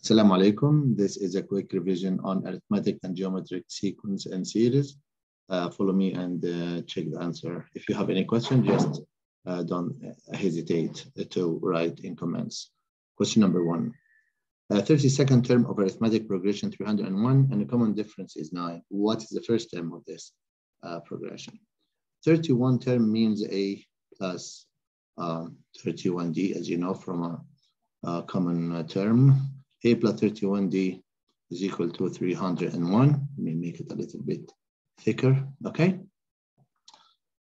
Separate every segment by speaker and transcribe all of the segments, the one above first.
Speaker 1: Assalamu alaikum. This is a quick revision on arithmetic and geometric sequence and series. Follow me and check the answer. If you have any question, just don't hesitate to write in comments. Question number 1. 32nd term of arithmetic progression 301 and the common difference is 9. What is the first term of this progression? 31 term means A plus 31D, as you know from a common term. A plus 31D is equal to 301. Let me make it a little bit thicker, okay?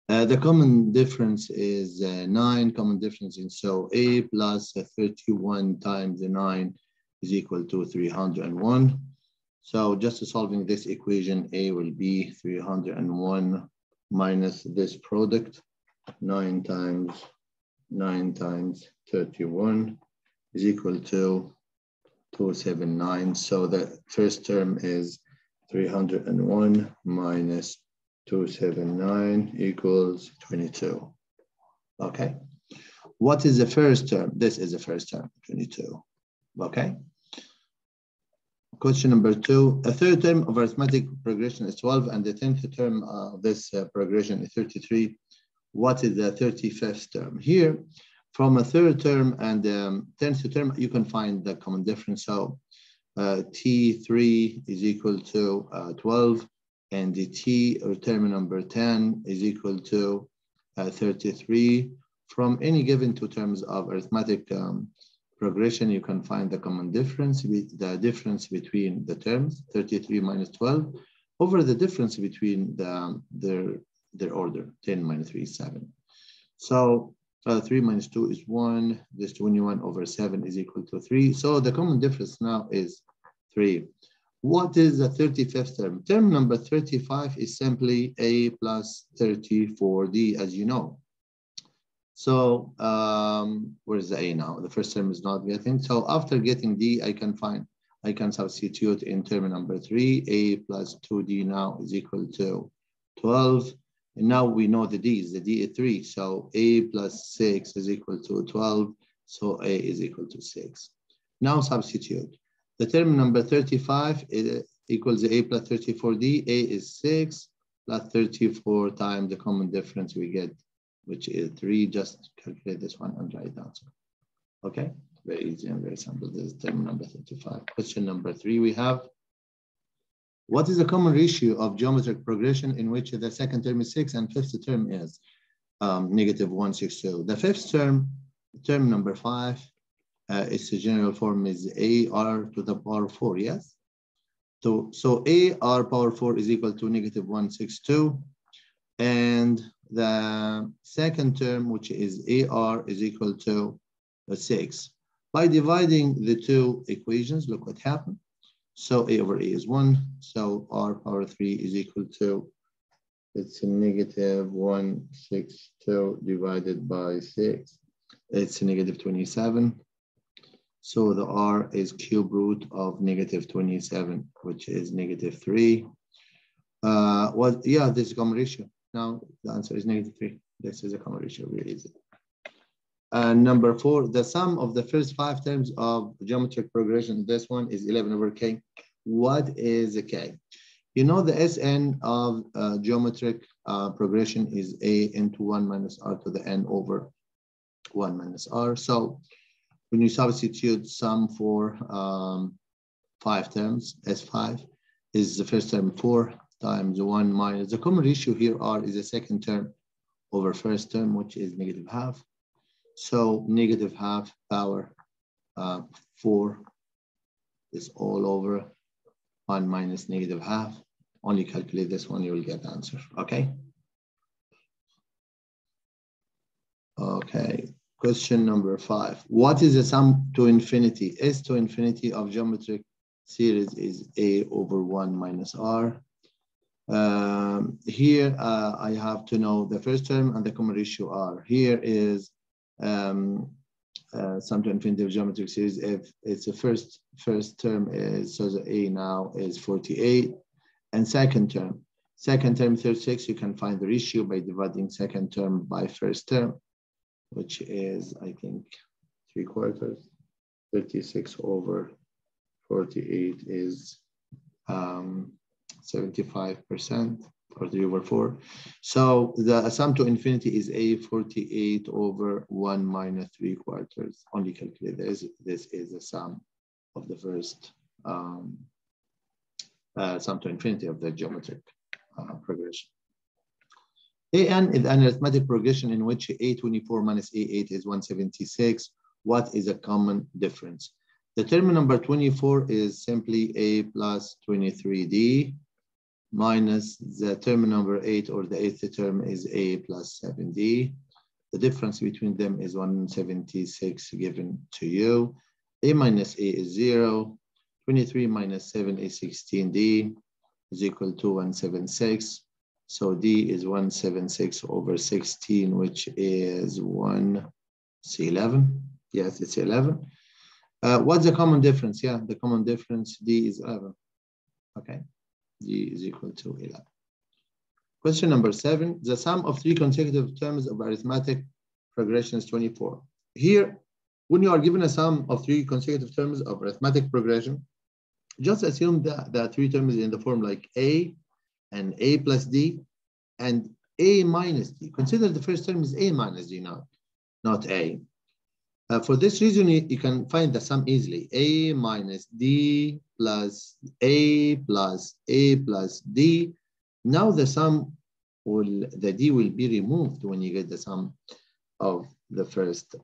Speaker 1: The common difference is 9, common difference in so A plus 31 times 9 is equal to 301. So just solving this equation, A will be 301 minus this product, 9 times 31 is equal to 279. So the first term is 301 minus 279 equals 22. Okay. What is the first term? This is the first term, 22. Okay. Question number 2. A third term of arithmetic progression is 12 and the 10th term of this progression is 33. What is the 35th term? Here, from a third term and 10th term, you can find the common difference. So T3 is equal to 12, and the T or term number 10 is equal to 33. From any given two terms of arithmetic progression, you can find the common difference, the difference between the terms, 33 minus 12, over the difference between their order, 10 minus 3 is 7. So 3 minus 2 is 1. This 21 over 7 is equal to 3. So the common difference now is 3. What is the 35th term? Term number 35 is simply A plus 34D, as you know. So where's the A now? The first term is not getting. So after getting D, I can substitute in term number 3. A plus 2D now is equal to 12. And now we know the D is 3. So A plus 6 is equal to 12. So A is equal to 6. Now substitute. The term number 35 equals A plus 34D. A is 6 plus 34 times the common difference we get, which is 3. Just calculate this one and write the answer. Okay, very easy and very simple. This is term number 35. Question number 3 we have. What is the common ratio of geometric progression in which the second term is 6 and fifth term is negative 162? The fifth term, term number 5, its general form is AR to the power 4, yes? So AR power 4 is equal to negative 162. And the second term, which is AR, is equal to 6. By dividing the two equations, look what happened. So A over A is 1. So R power 3 is equal to, it's a negative 162 divided by 6. It's a negative 27. So the R is cube root of negative 27, which is negative 3. Yeah, this is a common ratio. Now the answer is negative 3. This is a common ratio, really easy. Number 4, the sum of the first 5 terms of geometric progression, this one is 11 over K. What is a K? You know the Sn of geometric progression is A into 1 minus R to the N over 1 minus R. So when you substitute sum for 5 terms, S5 is the first term 4 times 1 minus, the common ratio here R is the second term over first term, which is negative half. So negative half power 4 is all over 1 minus negative half. Only calculate this one, you will get the answer, okay? Okay, question number 5. What is the sum to infinity? S to infinity of geometric series is A over 1 minus R. Here I have to know the first term and the common ratio R. Here is sum to infinity of geometric series. If it's the first term is, so the A now is 48, and second term 36, you can find the ratio by dividing second term by first term, which is I think 3/4, 36 over 48 is 75%, or 3 over 4. So the sum to infinity is a 48 over 1 minus 3/4. Only calculate this. This is the sum of the first sum to infinity of the geometric progression. AN is an arithmetic progression in which A24 minus A8 is 176. What is a common difference? The term number 24 is simply A plus 23D minus the term number 8, or the eighth term, is A plus 7D. The difference between them is 176 given to you. A minus A is 0. 23 minus 7 is 16D is equal to 176. So D is 176 over 16, which is 11. Yes, it's 11. What's the common difference? Yeah, the common difference, D is 11. Okay, D is equal to 11. Question number 7, the sum of 3 consecutive terms of arithmetic progression is 24. Here, when you are given a sum of 3 consecutive terms of arithmetic progression, just assume that the 3 terms in the form like A and A plus D and A minus D. Consider the first term is A minus D, not A. For this reason, you can find the sum easily. A minus D plus A plus A plus D. Now the sum the D will be removed when you get the sum of the first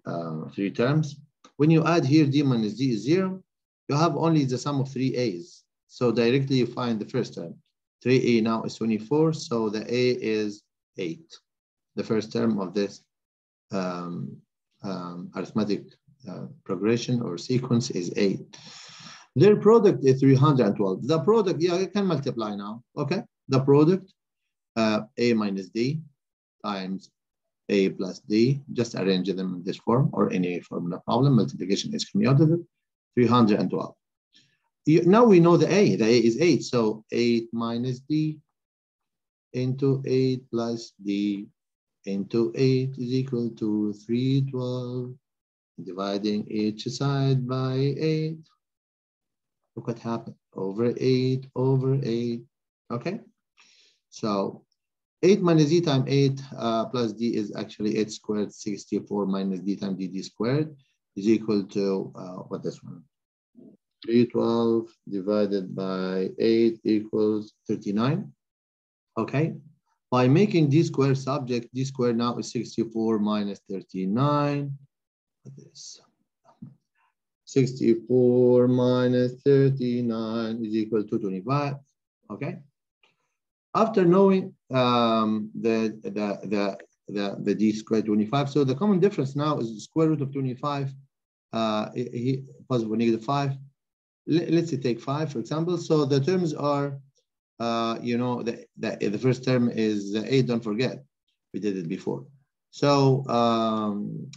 Speaker 1: 3 terms. When you add here D minus D is 0, you have only the sum of 3 A's. So directly you find the first term. 3A now is 24, so the A is 8. The first term of this arithmetic progression or sequence is 8. Their product is 312. The product, yeah, you can multiply now. Okay, the product, A minus D times A plus D. Just arrange them in this form or any form, no problem. Multiplication is commutative. 312. Now we know the A. The A is 8. So 8 minus D into 8 plus D into 8 is equal to 312. Dividing each side by 8. Look what happened. Over 8 over 8. Okay. So 8 minus D times 8 plus D is actually 8 squared. 64 minus D times D squared is equal to what this one? 312 divided by 8 equals 39. Okay. By making D squared subject, D squared now is 64 minus 39. This 64 minus 39 is equal to 25. Okay. After knowing the D squared 25, so the common difference now is the square root of 25, positive or negative 5. Let's say take 5, for example. So the terms are, you know, the first term is 8. Don't forget, we did it before. So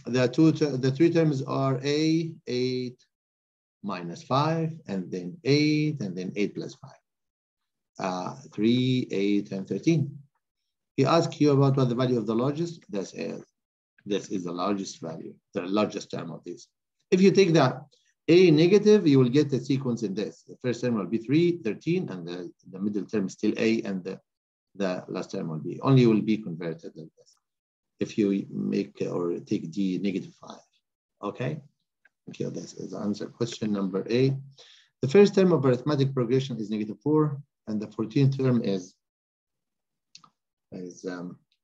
Speaker 1: the 3 terms are A, 8 minus 5, and then 8, and then 8 plus 5. 3, 8, and 13. He asks you about what the value of the largest. This is the largest value, the largest term of this. If you take that A negative, you will get the sequence in this. The first term will be 3, 13, and the middle term is still A, and the last term will be converted like this. If you make or take D negative 5. Okay. Okay, this is the answer. Question number 8. The first term of arithmetic progression is negative 4, and the 14th term is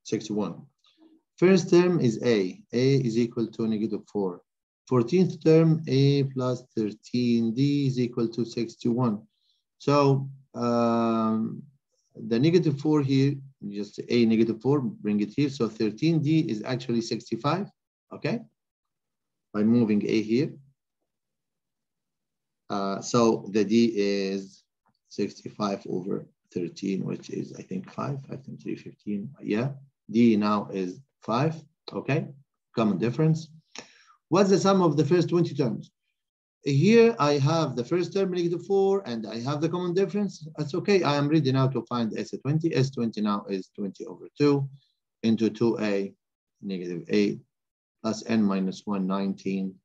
Speaker 1: 61. First term is A. A is equal to negative 4. 14th term, A plus 13D is equal to 61. So the negative 4 here, just A negative 4, bring it here. So 13D is actually 65, okay? By moving A here. So the D is 65 over 13, which is, I think, 5. I think 315, yeah. D now is 5, okay? Common difference. What's the sum of the first 20 terms? Here I have the first term, negative 4, and I have the common difference. That's okay. I am ready now to find S20. S20 now is 20 over 2 into 2A, negative 8, plus N minus 1, 19,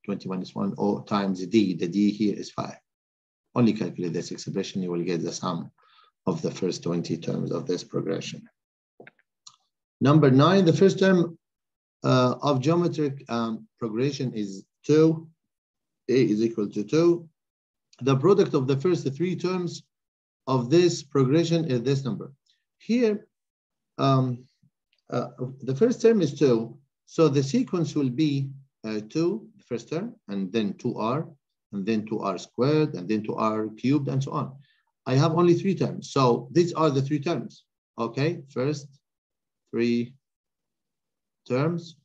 Speaker 1: 20 minus 1, times D. The D here is 5. only calculate this expression, you will get the sum of the first 20 terms of this progression. Number 9, the first term of geometric progression is 2. A is equal to 2. The product of the first 3 terms of this progression is this number. Here, the first term is 2. So the sequence will be 2, the first term, and then 2r, and then 2r squared, and then 2r cubed, and so on. I have only 3 terms. So these are the 3 terms. Okay, first 3 terms.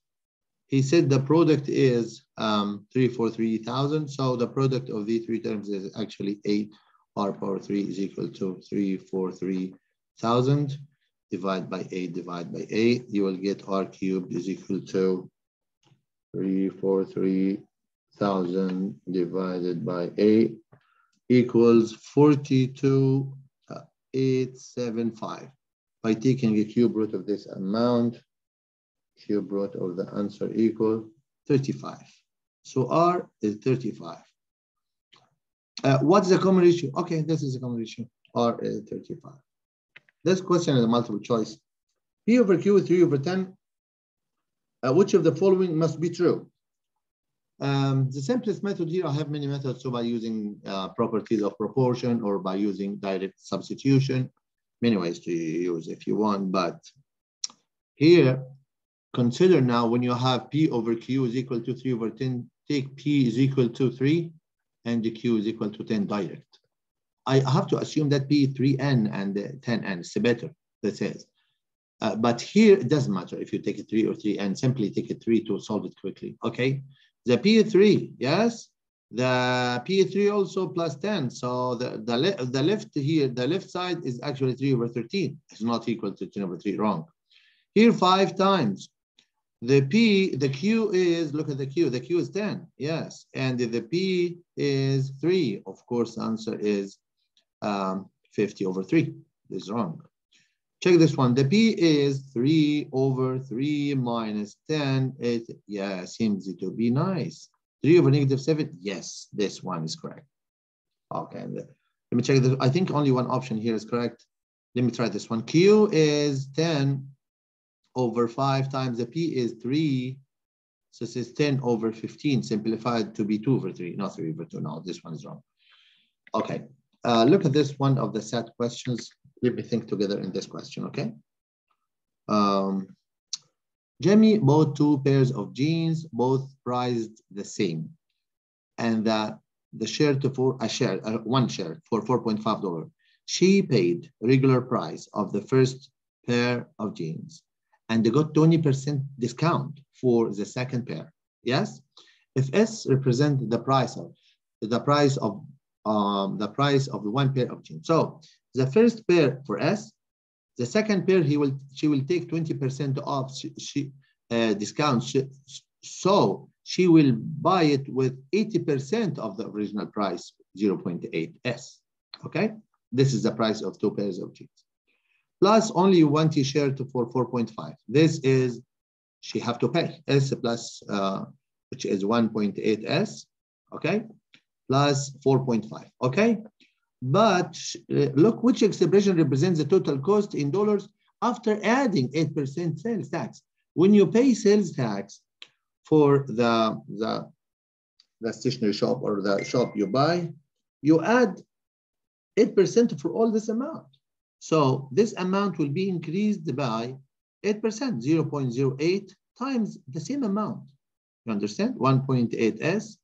Speaker 1: He said the product is 343,000. So the product of these 3 terms is actually 8r power 3 is equal to 343,000 divided by 8 divided by 8. You will get r cubed is equal to 343,000 divided by 8 equals 42,875. By taking a cube root of this amount, cube root of the answer equal 35. So R is 35. What's the common ratio? Okay, this is a common ratio. R is 35. This question is a multiple choice. P over Q is 3 over 10. Which of the following must be true? The simplest method here, I have many methods. So by using properties of proportion or by using direct substitution, many ways to use if you want. But here, consider now when you have P over Q is equal to 3 over 10, take P is equal to 3 and the Q is equal to 10 direct. I have to assume that P 3n and 10n is better, that says. But here it doesn't matter if you take a 3 or 3n, simply take a 3 to solve it quickly, okay? The P3, yes, the P3 also plus 10. So the left here, the left side is actually 3 over 13. It's not equal to 10 over 3, wrong. Here 5 times. The Q is, look at the Q is 10, yes. And the P is 3. Of course, the answer is 50 over 3. This is wrong. Check this one. The P is 3 over 3 minus 10. It, yeah, seems to be nice. 3 over negative 7. Yes, this one is correct. Okay, let me check this. I think only one option here is correct. Let me try this one. Q is 10 over 5 times the P is 3. So this is 10 over 15, simplified to be 2 over 3, not 3 over 2. No, this one is wrong. Okay, look at this one of the set questions. Let me think together in this question, okay? Jamie bought 2 pairs of jeans, both priced the same. And the shirt for one shirt for $4.5. She paid regular price of the first pair of jeans and they got 20% discount for the second pair. Yes? If S represents the price of the one pair of jeans. So the first pair for S, the second pair she will take 20% off discount. So she will buy it with 80% of the original price, 0.8 S. Okay, this is the price of 2 pairs of jeans. Plus only 1 t-shirt for 4.5. This is she have to pay S plus which is 1.8 S. Okay, plus 4.5. Okay. But look which expression represents the total cost in dollars after adding 8% sales tax. When you pay sales tax for the stationery shop or the shop you buy, you add 8% for all this amount. So this amount will be increased by 8%, 0.08 times the same amount. You understand? 1.8S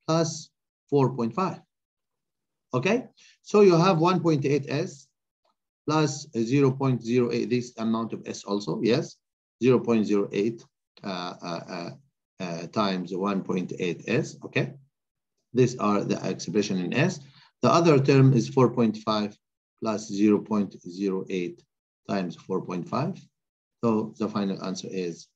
Speaker 1: plus 4.5. Okay, so you have 1.8S plus 0.08, this amount of S also, yes, 0.08 times 1.8S, okay? These are the expression in S. The other term is 4.5 plus 0.08 times 4.5. So the final answer is,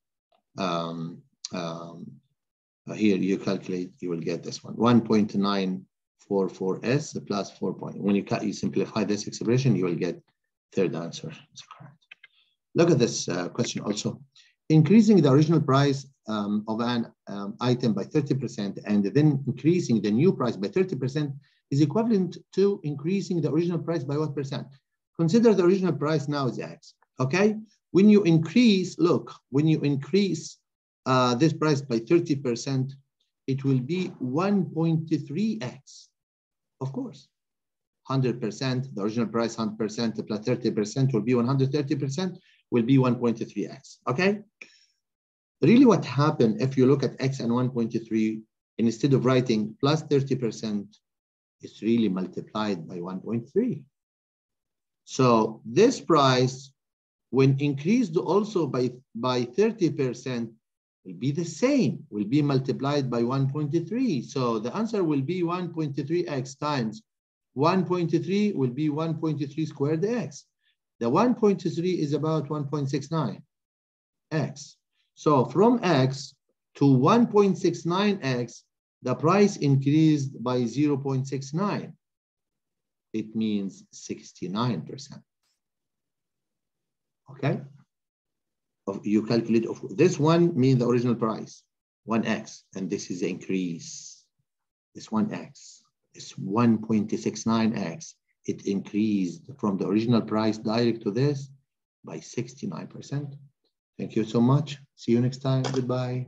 Speaker 1: here you calculate, you will get this one, 1.944S plus 4. When you simplify this expression, you will get third answer. That's correct. Look at this question also. increasing the original price of an item by 30% and then increasing the new price by 30% is equivalent to increasing the original price by what percent? Consider the original price now is X, okay? When you increase, look, when you increase this price by 30%, it will be 1.3x, of course. 100%, the original price 100% plus 30% will be 130%, will be 1.3x, okay? Really what happened if you look at x and 1.3, instead of writing plus 30%, it's really multiplied by 1.3. So this price, when increased also by 30%, will be the same, will be multiplied by 1.3. So the answer will be 1.3x times 1.3 will be 1.3 squared x. The 1.3 is about 1.69 x. So from x to 1.69x, the price increased by 0.69. It means 69%. Okay? You calculate, this one means the original price, 1x, and this is the increase. This 1x. It's 1.69x. It increased from the original price direct to this by 69%. Thank you so much. See you next time. Goodbye.